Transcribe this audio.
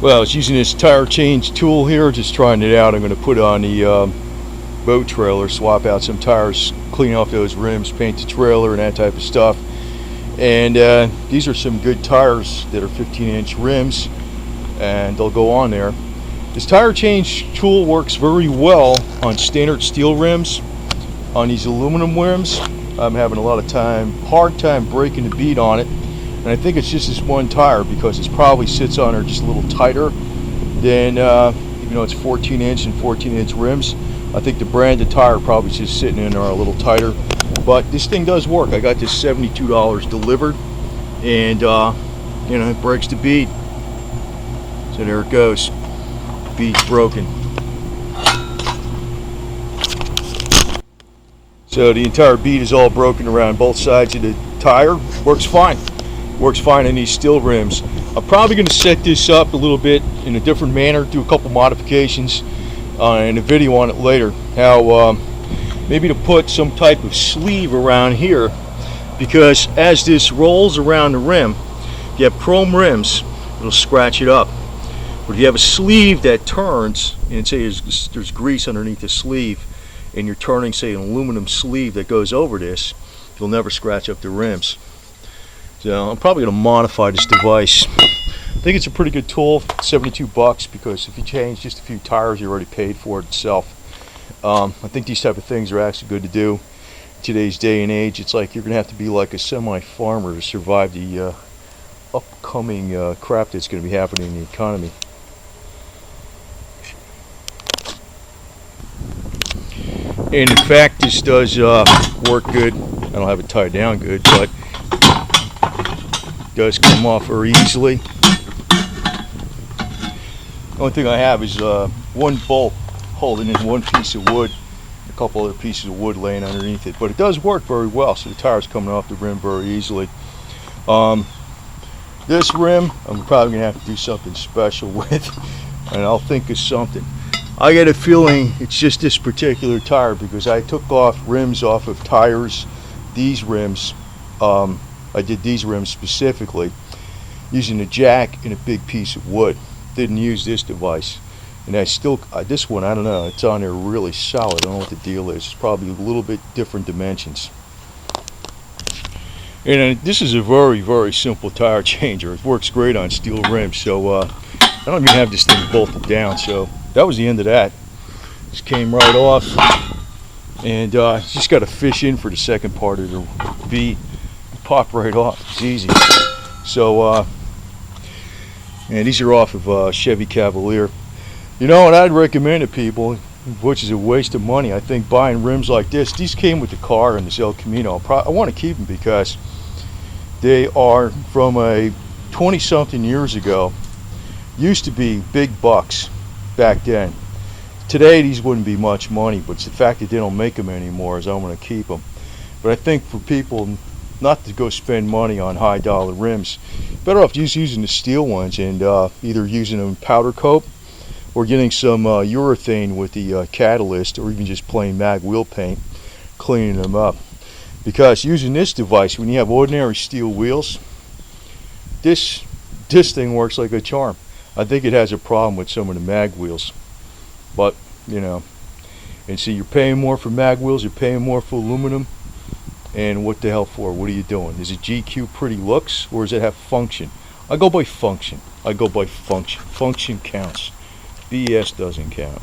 Well, I was using this tire change tool here, just trying it out. I'm going to put on the boat trailer, swap out some tires, clean off those rims, paint the trailer and that type of stuff. And these are some good tires that are 15-inch rims, and they'll go on there. This tire change tool works very well on standard steel rims. On these aluminum rims, I'm having a lot of hard time breaking the bead on it. And I think it's just this one tire, because it probably sits on there just a little tighter than, even though it's 14-inch and 14-inch rims. I think the branded tire probably is just sitting in there a little tighter. But this thing does work. I got this $72 delivered, and it breaks the bead. So there it goes. Bead's broken. So the entire bead is all broken around both sides of the tire. Works fine. Works fine on these steel rims. I'm probably going to set this up a little bit in a different manner, do a couple modifications and a video on it later. How maybe to put some type of sleeve around here, because as this rolls around the rim, if you have chrome rims, it'll scratch it up. But if you have a sleeve that turns, and say there's grease underneath the sleeve, and you're turning, say, an aluminum sleeve that goes over this, you'll never scratch up the rims. So I'm probably going to modify this device. I think it's a pretty good tool, $72, because if you change just a few tires, you already paid for it itself. I think these type of things are actually good to do in today's day and age. It's like you're going to have to be like a semi-farmer to survive the upcoming crap that's going to be happening in the economy. And in fact, this does work good. I don't have it tied down good, but does come off very easily. The only thing I have is one bolt holding in one piece of wood, a couple other pieces of wood laying underneath it, but it does work very well. So the tire's coming off the rim very easily. This rim I'm probably gonna have to do something special with, and I'll think of something. I get a feeling it's just this particular tire, because I took off rims off of tires, these rims. I did these rims specifically using a jack and a big piece of wood. Didn't use this device, and I still this one, I don't know, it's on there really solid. I don't know what the deal is. It's probably a little bit different dimensions. And this is a very, very simple tire changer. It works great on steel rims. So I don't even have this thing bolted down. So that was the end of that. Just came right off, and just got to fish in for the second part of the bead. Pop right off. It's easy. So and these are off of Chevy Cavalier. You know what I'd recommend to people, which is a waste of money, I think, buying rims like this. These came with the car in this El Camino. I want to keep them because they are from a 20-something years ago. Used to be big bucks back then. Today these wouldn't be much money, but it's the fact that they don't make them anymore is I'm going to keep them. But I think for people not to go spend money on high dollar rims, better off just using the steel ones, and either using them powder coat or getting some urethane with the catalyst, or even just plain mag wheel paint, cleaning them up. Because using this device, when you have ordinary steel wheels, this thing works like a charm. I think it has a problem with some of the mag wheels, but and see, you're paying more for mag wheels, you're paying more for aluminum. And what the hell for? What are you doing? Is it GQ pretty looks, or does it have function? I go by function. Function counts. BS doesn't count.